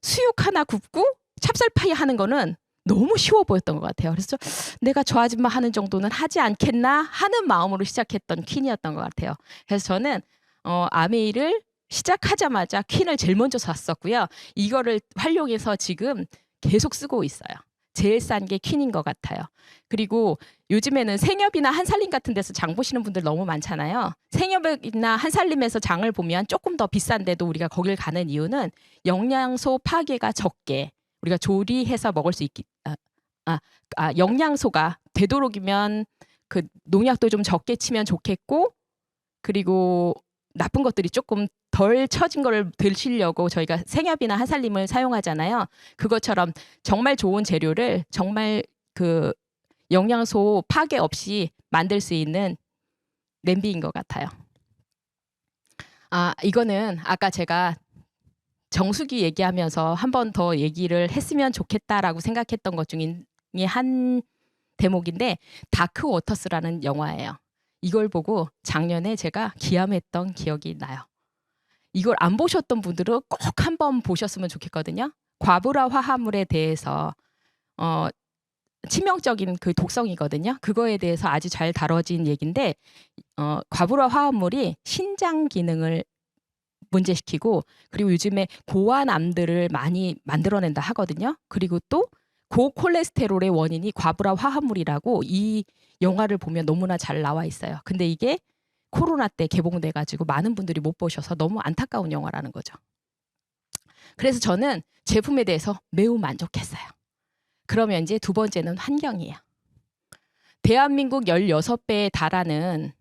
수육 하나 굽고 찹쌀파이 하는 거는 너무 쉬워 보였던 것 같아요. 그래서 내가 저 아줌마 하는 정도는 하지 않겠나 하는 마음으로 시작했던 퀸이었던 것 같아요. 그래서 저는 아메이를 시작하자마자 퀸을 제일 먼저 샀었고요. 이거를 활용해서 지금 계속 쓰고 있어요. 제일 싼 게 퀸인 것 같아요. 그리고 요즘에는 생협이나 한살림 같은 데서 장 보시는 분들 너무 많잖아요. 생협이나 한살림에서 장을 보면 조금 더 비싼데도 우리가 거길 가는 이유는 영양소 파괴가 적게 우리가 조리해서 먹을 수 있기 영양소가 되도록이면 그 농약도 좀 적게 치면 좋겠고 그리고 나쁜 것들이 조금 덜 처진 거를 드시려고 저희가 생협이나 한살림을 사용하잖아요. 그것처럼 정말 좋은 재료를 정말 그 영양소 파괴 없이 만들 수 있는 냄비인 것 같아요. 이거는 아까 제가 정수기 얘기하면서 한 번 더 얘기를 했으면 좋겠다라고 생각했던 것 중에 한 대목인데 다크 워터스라는 영화예요. 이걸 보고 작년에 제가 기함했던 기억이 나요. 이걸 안 보셨던 분들은 꼭 한번 보셨으면 좋겠거든요. 과부라 화합물에 대해서 치명적인 그 독성이거든요. 그거에 대해서 아주 잘 다뤄진 얘기인데 과부라 화합물이 신장 기능을 문제시키고 그리고 요즘에 고환암들을 많이 만들어낸다 하거든요. 그리고 또 고콜레스테롤의 원인이 과부라 화합물이라고 이 영화를 보면 너무나 잘 나와 있어요. 근데 이게 코로나 때 개봉돼 가지고 많은 분들이 못 보셔서 너무 안타까운 영화라는 거죠. 그래서 저는 제품에 대해서 매우 만족했어요. 그러면 이제 두 번째는 환경이에요. 대한민국 16배에 달하는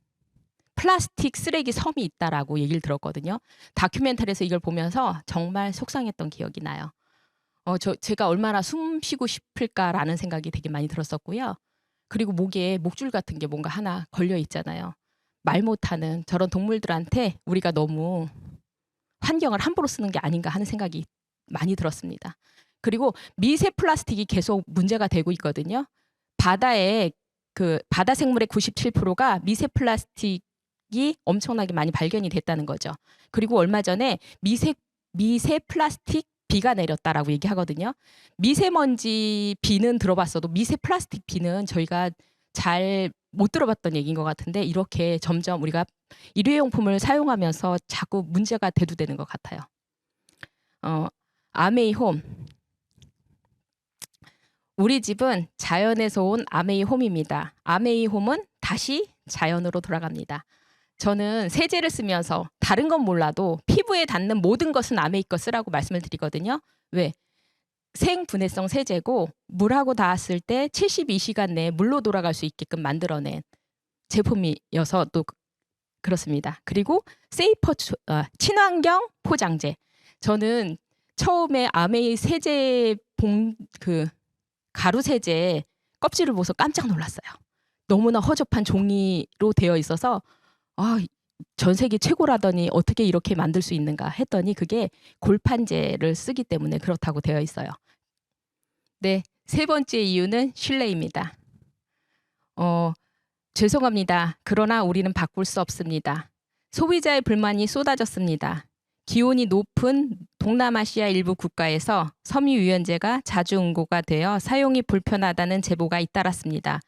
플라스틱 쓰레기 섬이 있다라고 얘기를 들었거든요. 다큐멘터리에서 이걸 보면서 정말 속상했던 기억이 나요. 제가 얼마나 숨 쉬고 싶을까라는 생각이 되게 많이 들었었고요. 그리고 목에 목줄 같은 게 뭔가 하나 걸려 있잖아요. 말 못하는 저런 동물들한테 우리가 너무 환경을 함부로 쓰는 게 아닌가 하는 생각이 많이 들었습니다. 그리고 미세 플라스틱이 계속 문제가 되고 있거든요. 바다에 바다 생물의 97%가 미세 플라스틱이 엄청나게 많이 발견이 됐다는 거죠. 그리고 얼마 전에 미세 플라스틱 비가 내렸다라고 얘기하거든요. 미세먼지 비는 들어봤어도 미세 플라스틱 비는 저희가 잘 못 들어봤던 얘기인 것 같은데 이렇게 점점 우리가 일회용품을 사용하면서 자꾸 문제가 대두되는 것 같아요. 아메이홈. 우리 집은 자연에서 온 아메이홈입니다. 아메이홈은 다시 자연으로 돌아갑니다. 저는 세제를 쓰면서 다른 건 몰라도 피부에 닿는 모든 것은 아메이 거 쓰라고 말씀을 드리거든요. 왜? 생분해성 세제고 물하고 닿았을 때 72시간 내에 물로 돌아갈 수 있게끔 만들어낸 제품이어서 또 그렇습니다. 그리고 친환경 포장재. 저는 처음에 아메이 세제 가루 세제 껍질을 보고서 깜짝 놀랐어요. 너무나 허접한 종이로 되어 있어서 전 세계 최고라더니 어떻게 이렇게 만들 수 있는가 했더니 그게 골판제를 쓰기 때문에 그렇다고 되어 있어요. 네, 세 번째 이유는 신뢰입니다. 죄송합니다. 그러나 우리는 바꿀 수 없습니다. 소비자의 불만이 쏟아졌습니다. 기온이 높은 동남아시아 일부 국가에서 섬유유연제가 자주 응고가 되어 사용이 불편하다는 제보가 잇따랐습니다.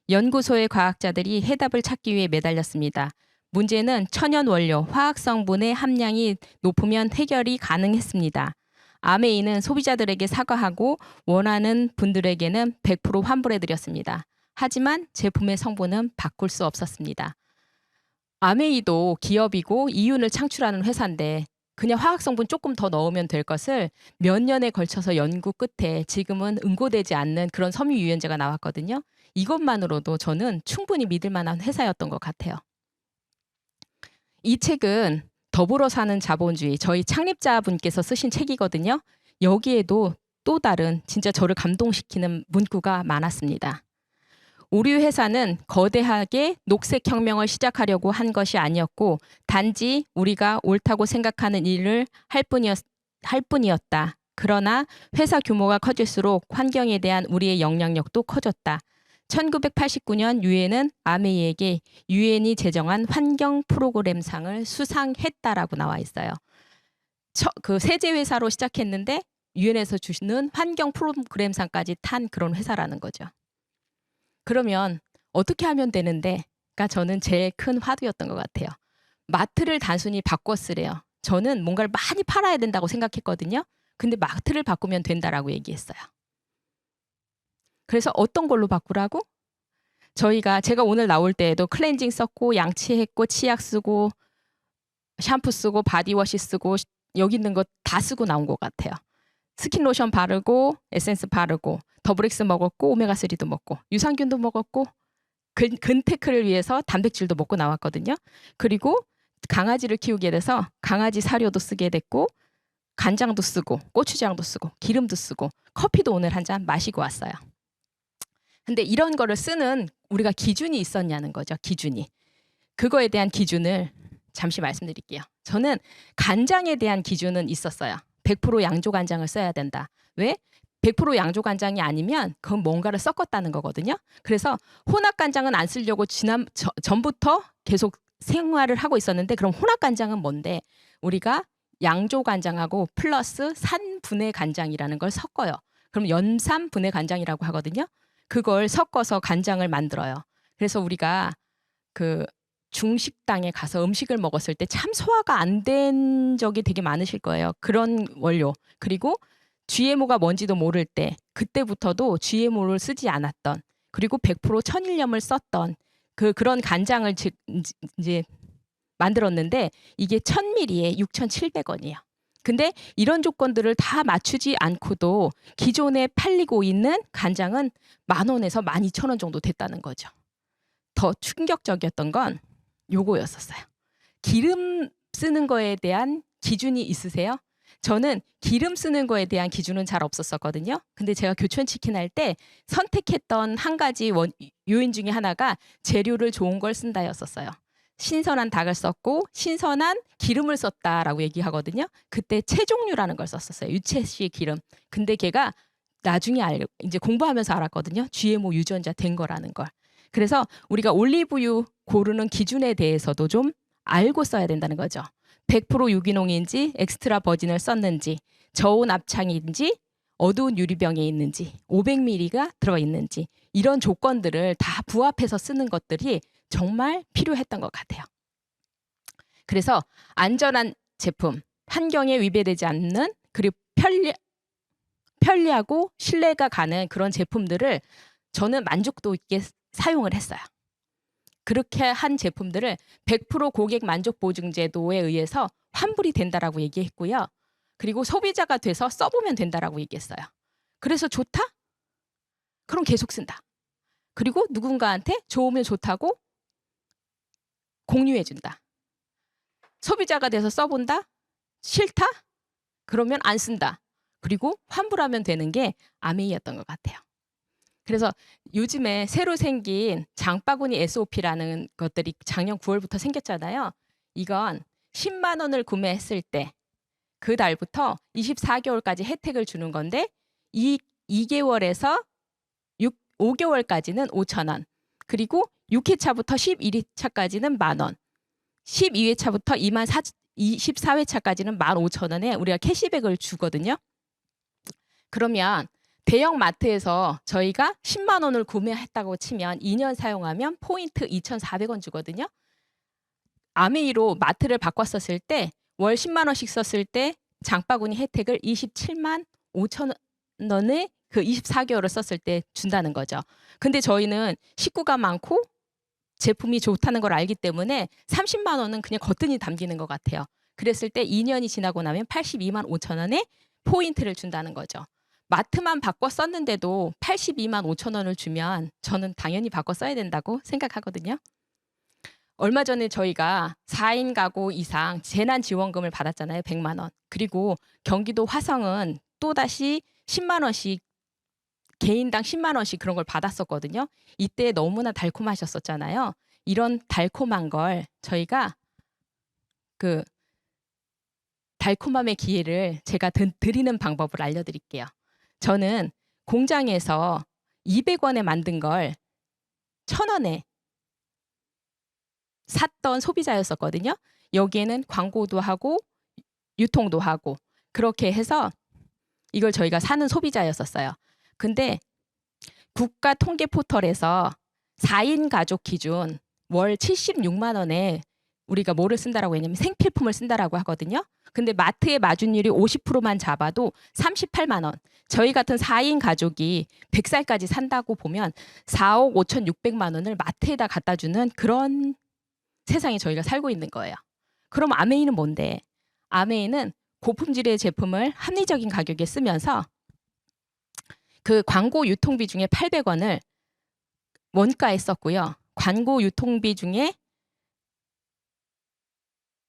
연구소의 과학자들이 해답을 찾기 위해 매달렸습니다. 문제는 천연 원료, 화학 성분의 함량이 높으면 해결이 가능했습니다. 아메이는 소비자들에게 사과하고 원하는 분들에게는 100% 환불해드렸습니다. 하지만 제품의 성분은 바꿀 수 없었습니다. 아메이도 기업이고 이윤을 창출하는 회사인데 그냥 화학 성분 조금 더 넣으면 될 것을 몇 년에 걸쳐서 연구 끝에 지금은 응고되지 않는 그런 섬유유연제가 나왔거든요. 이것만으로도 저는 충분히 믿을 만한 회사였던 것 같아요. 이 책은 더불어 사는 자본주의, 저희 창립자분께서 쓰신 책이거든요. 여기에도 또 다른 진짜 저를 감동시키는 문구가 많았습니다. 우리 회사는 거대하게 녹색혁명을 시작하려고 한 것이 아니었고 단지 우리가 옳다고 생각하는 일을 할 뿐이었다. 그러나 회사 규모가 커질수록 환경에 대한 우리의 영향력도 커졌다. 1989년 유엔은 아메이에게 유엔이 제정한 환경 프로그램상을 수상했다라고 나와 있어요. 그 세제 회사로 시작했는데 유엔에서 주시는 환경 프로그램상까지 탄 그런 회사라는 거죠. 그러면 어떻게 하면 되는데?가 저는 제일 큰 화두였던 것 같아요. 마트를 단순히 바꿨으래요. 저는 뭔가를 많이 팔아야 된다고 생각했거든요. 근데 마트를 바꾸면 된다라고 얘기했어요. 그래서 어떤 걸로 바꾸라고? 제가 오늘 나올 때에도 클렌징 썼고 양치했고 치약 쓰고 샴푸 쓰고 바디워시 쓰고 여기 있는 거 다 쓰고 나온 것 같아요. 스킨로션 바르고 에센스 바르고 더블엑스 먹었고 오메가3도 먹고 유산균도 먹었고 근테크를 위해서 단백질도 먹고 나왔거든요. 그리고 강아지를 키우게 돼서 강아지 사료도 쓰게 됐고 간장도 쓰고 고추장도 쓰고 기름도 쓰고 커피도 오늘 한 잔 마시고 왔어요. 근데 이런 거를 쓰는 우리가 기준이 있었냐는 거죠. 기준이. 그거에 대한 기준을 잠시 말씀드릴게요. 저는 간장에 대한 기준은 있었어요. 100% 양조 간장을 써야 된다. 왜? 100% 양조 간장이 아니면 그건 뭔가를 섞었다는 거거든요. 그래서 혼합 간장은 안 쓰려고 전부터 계속 생활을 하고 있었는데 그럼 혼합 간장은 뭔데? 우리가 양조 간장하고 플러스 산분해 간장이라는 걸 섞어요. 그럼 연산분해 간장이라고 하거든요. 그걸 섞어서 간장을 만들어요. 그래서 우리가 그 중식당에 가서 음식을 먹었을 때 참 소화가 안 된 적이 되게 많으실 거예요. 그런 원료. 그리고 GMO가 뭔지도 모를 때 그때부터도 GMO를 쓰지 않았던 그리고 100% 천일염을 썼던 그런 간장을 이제 만들었는데 이게 1000ml에 6,700원이에요. 근데 이런 조건들을 다 맞추지 않고도 기존에 팔리고 있는 간장은 10,000원에서 12,000원 정도 됐다는 거죠. 더 충격적이었던 건 요거였었어요. 기름 쓰는 거에 대한 기준이 있으세요? 저는 기름 쓰는 거에 대한 기준은 잘 없었었거든요. 근데 제가 교촌치킨 할 때 선택했던 한 가지 요인 중에 하나가 재료를 좋은 걸 쓴다였었어요. 신선한 닭을 썼고 신선한 기름을 썼다라고 얘기하거든요. 그때 채종류라는 걸 썼었어요. 유채씨 기름. 근데 걔가 나중에 이제 공부하면서 알았거든요. GMO 유전자 된 거라는 걸. 그래서 우리가 올리브유 고르는 기준에 대해서도 좀 알고 써야 된다는 거죠. 100% 유기농인지 엑스트라 버진을 썼는지 저온 압착인지 어두운 유리병에 있는지 500ml가 들어있는지 이런 조건들을 다 부합해서 쓰는 것들이 정말 필요했던 것 같아요. 그래서 안전한 제품, 환경에 위배되지 않는 그리고 편리하고 신뢰가 가는 그런 제품들을 저는 만족도 있게 사용을 했어요. 그렇게 한 제품들을 100% 고객 만족 보증 제도에 의해서 환불이 된다라고 얘기했고요. 그리고 소비자가 돼서 써보면 된다라고 얘기했어요. 그래서 좋다? 그럼 계속 쓴다. 그리고 누군가한테 좋으면 좋다고 공유해준다. 소비자가 돼서 써본다? 싫다? 그러면 안 쓴다. 그리고 환불하면 되는 게 아메이였던 것 같아요. 그래서 요즘에 새로 생긴 장바구니 SOP라는 것들이 작년 9월부터 생겼잖아요. 이건 10만 원을 구매했을 때 그 달부터 24개월까지 혜택을 주는 건데 2개월에서 5개월까지는 5,000원. 그리고 6회차부터 11회차까지는 10,000원. 12회차부터 24회차까지는 15,000원에 우리가 캐시백을 주거든요. 그러면 대형 마트에서 저희가 10만 원을 구매했다고 치면 2년 사용하면 포인트 2,400원 주거든요. 아메이로 마트를 바꿨었을 때 월 10만 원씩 썼을 때 장바구니 혜택을 27만 5천 원에 그 24개월을 썼을 때 준다는 거죠. 근데 저희는 식구가 많고 제품이 좋다는 걸 알기 때문에 30만 원은 그냥 거뜬히 담기는 것 같아요. 그랬을 때 2년이 지나고 나면 82만 5천 원에 포인트를 준다는 거죠. 마트만 바꿔 썼는데도 82만 5천 원을 주면 저는 당연히 바꿔 써야 된다고 생각하거든요. 얼마 전에 저희가 4인 가구 이상 재난지원금을 받았잖아요. 100만 원. 그리고 경기도 화성은 또다시 10만 원씩 개인당 10만 원씩 그런 걸 받았었거든요. 이때 너무나 달콤하셨었잖아요. 이런 달콤한 걸 저희가 그 달콤함의 기회를 제가 드리는 방법을 알려드릴게요. 저는 공장에서 200원에 만든 걸 1,000원에 샀던 소비자였었거든요. 여기에는 광고도 하고 유통도 하고 그렇게 해서 이걸 저희가 사는 소비자였었어요. 근데 국가 통계 포털에서 4인 가족 기준 월 76만 원에 우리가 뭐를 쓴다라고 했냐면 생필품을 쓴다라고 하거든요. 근데 마트의 마진율이 50%만 잡아도 38만 원. 저희 같은 4인 가족이 100살까지 산다고 보면 4억 5,600만 원을 마트에다 갖다 주는 그런 세상에 저희가 살고 있는 거예요. 그럼 아메이는 뭔데? 아메이는 고품질의 제품을 합리적인 가격에 쓰면서 그 광고 유통비 중에 800원을 원가에 썼고요. 광고 유통비 중에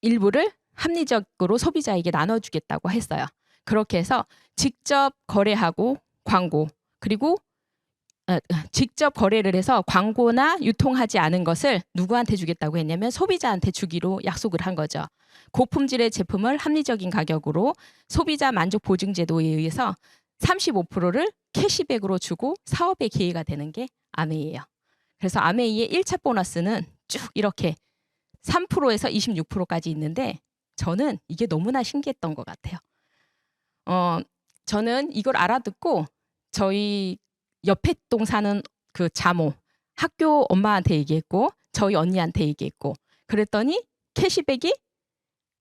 일부를 합리적으로 소비자에게 나눠주겠다고 했어요. 그렇게 해서 직접 거래하고 광고 그리고 직접 거래를 해서 광고나 유통하지 않은 것을 누구한테 주겠다고 했냐면 소비자한테 주기로 약속을 한 거죠. 고품질의 제품을 합리적인 가격으로 소비자 만족 보증 제도에 의해서 35%를 캐시백으로 주고 사업의 기회가 되는 게 아메이예요. 그래서 아메이의 1차 보너스는 쭉 이렇게 3%에서 26%까지 있는데 저는 이게 너무나 신기했던 것 같아요. 저는 이걸 알아듣고 저희 옆에 동 사는 그 자모 학교 엄마한테 얘기했고 저희 언니한테 얘기했고 그랬더니 캐시백이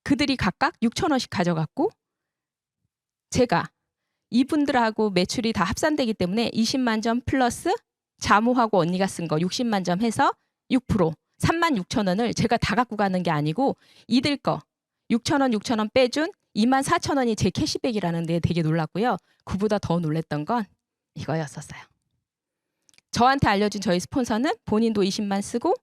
그들이 각각 6,000원씩 가져갔고 제가 이분들하고 매출이 다 합산되기 때문에 20만 점 플러스 자모하고 언니가 쓴 거 60만 점 해서 6% 36,000원을 제가 다 갖고 가는 게 아니고 이들 거 6,000원 빼준 24,000원이 제 캐시백이라는 데 되게 놀랐고요. 그보다 더 놀랬던 건 이거였었어요. 저한테 알려준 저희 스폰서는 본인도 20만 쓰고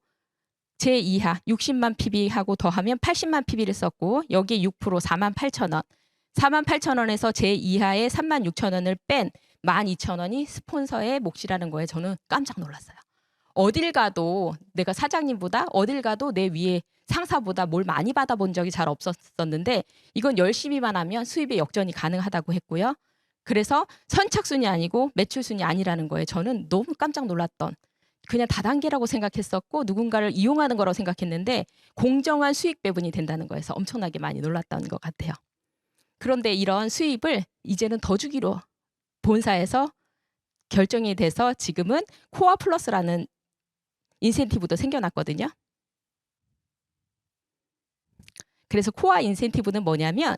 제 이하 60만 PB하고 더하면 80만 PB를 썼고 여기에 6% 48,000원 48,000원에서 제 이하의 36,000원을 뺀 12,000원이 스폰서의 몫이라는 거에 저는 깜짝 놀랐어요. 어딜 가도 내가 사장님보다 어딜 가도 내 위에 상사보다 뭘 많이 받아본 적이 잘 없었는데 이건 열심히만 하면 수입의 역전이 가능하다고 했고요. 그래서 선착순이 아니고 매출순이 아니라는 거에 저는 너무 깜짝 놀랐던 그냥 다단계라고 생각했었고 누군가를 이용하는 거라고 생각했는데 공정한 수익 배분이 된다는 거에서 엄청나게 많이 놀랐던 것 같아요. 그런데 이런 수입을 이제는 더 주기로 본사에서 결정이 돼서 지금은 코어 플러스라는 인센티브도 생겨났거든요. 그래서 코어 인센티브는 뭐냐면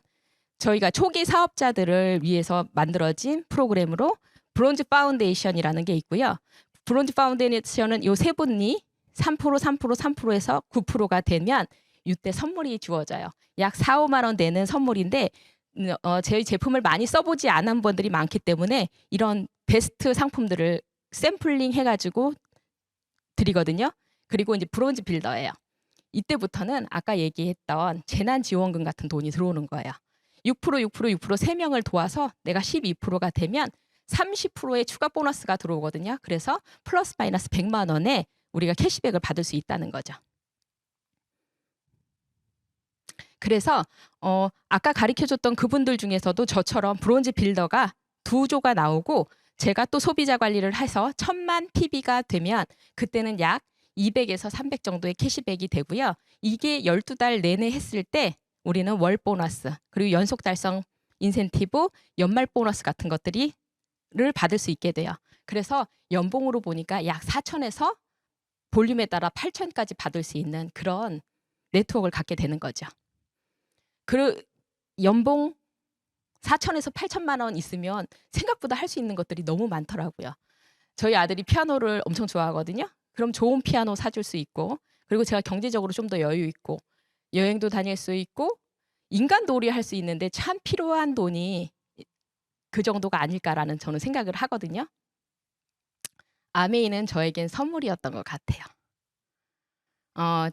저희가 초기 사업자들을 위해서 만들어진 프로그램으로 브론즈 파운데이션이라는 게 있고요. 브론즈 파운데이션은 요 세 분이 3%, 3%, 3%에서 9%가 되면 이때 선물이 주어져요. 약 4, 5만 원 되는 선물인데 저희 제품을 많이 써보지 않은 분들이 많기 때문에 이런 베스트 상품들을 샘플링 해가지고 드리거든요. 그리고 이제 브론즈 빌더예요. 이때부터는 아까 얘기했던 재난지원금 같은 돈이 들어오는 거예요. 6%, 6%, 6% 3명을 도와서 내가 12%가 되면 30%의 추가 보너스가 들어오거든요. 그래서 플러스 마이너스 100만 원에 우리가 캐시백을 받을 수 있다는 거죠. 그래서 아까 가르쳐줬던 그분들 중에서도 저처럼 브론즈 빌더가 2조가 나오고 제가 또 소비자 관리를 해서 1,000만 PB가 되면 그때는 약 200에서 300 정도의 캐시백이 되고요. 이게 12달 내내 했을 때 우리는 월 보너스 그리고 연속 달성 인센티브, 연말 보너스 같은 것들을 받을 수 있게 돼요. 그래서 연봉으로 보니까 약 4,000에서 볼륨에 따라 8,000까지 받을 수 있는 그런 네트워크를 갖게 되는 거죠. 그 연봉 4,000에서 8,000만 원 있으면 생각보다 할 수 있는 것들이 너무 많더라고요. 저희 아들이 피아노를 엄청 좋아하거든요. 그럼 좋은 피아노 사줄 수 있고 그리고 제가 경제적으로 좀 더 여유 있고 여행도 다닐 수 있고 인간놀이 할 수 있는데 참 필요한 돈이 그 정도가 아닐까라는 저는 생각을 하거든요. 아메이는 저에겐 선물이었던 것 같아요.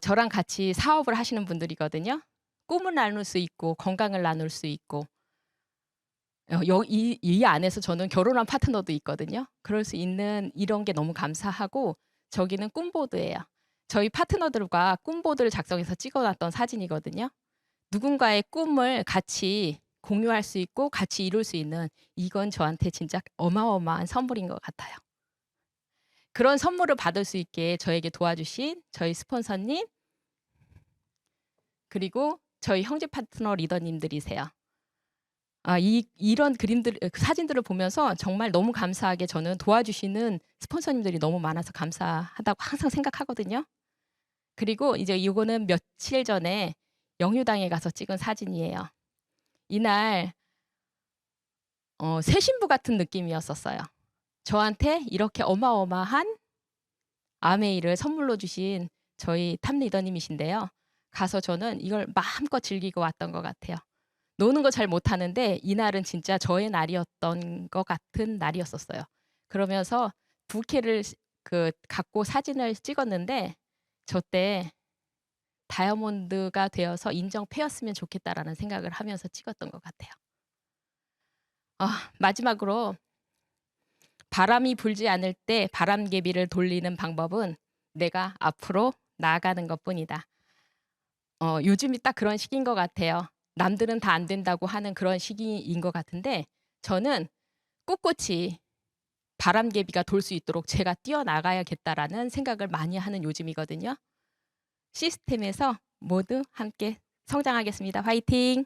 저랑 같이 사업을 하시는 분들이거든요. 꿈을 나눌 수 있고 건강을 나눌 수 있고 이 안에서 저는 결혼한 파트너도 있거든요. 그럴 수 있는 이런 게 너무 감사하고 저기는 꿈보드예요. 저희 파트너들과 꿈보드를 작성해서 찍어놨던 사진이거든요. 누군가의 꿈을 같이 공유할 수 있고 같이 이룰 수 있는 이건 저한테 진짜 어마어마한 선물인 것 같아요. 그런 선물을 받을 수 있게 저에게 도와주신 저희 스폰서님 그리고 저희 형제 파트너 리더님들이세요. 이런 사진들을 보면서 정말 너무 감사하게 저는 도와주시는 스폰서님들이 너무 많아서 감사하다고 항상 생각하거든요. 그리고 이제 이거는 며칠 전에 영유당에 가서 찍은 사진이에요. 이날 새 신부 같은 느낌이었었어요. 저한테 이렇게 어마어마한 아메이를 선물로 주신 저희 탑 리더님이신데요. 가서 저는 이걸 마음껏 즐기고 왔던 것 같아요. 노는 거 잘 못하는데 이날은 진짜 저의 날이었던 것 같은 날이었었어요. 그러면서 부케를 갖고 사진을 찍었는데 저 때 다이아몬드가 되어서 인정패였으면 좋겠다라는 생각을 하면서 찍었던 것 같아요. 마지막으로 바람이 불지 않을 때 바람개비를 돌리는 방법은 내가 앞으로 나아가는 것뿐이다. 요즘이 딱 그런 시기인 것 같아요. 남들은 다 안 된다고 하는 그런 시기인 것 같은데 저는 꿋꿋이 바람개비가 돌 수 있도록 제가 뛰어나가야겠다라는 생각을 많이 하는 요즘이거든요. 시스템에서 모두 함께 성장하겠습니다. 화이팅!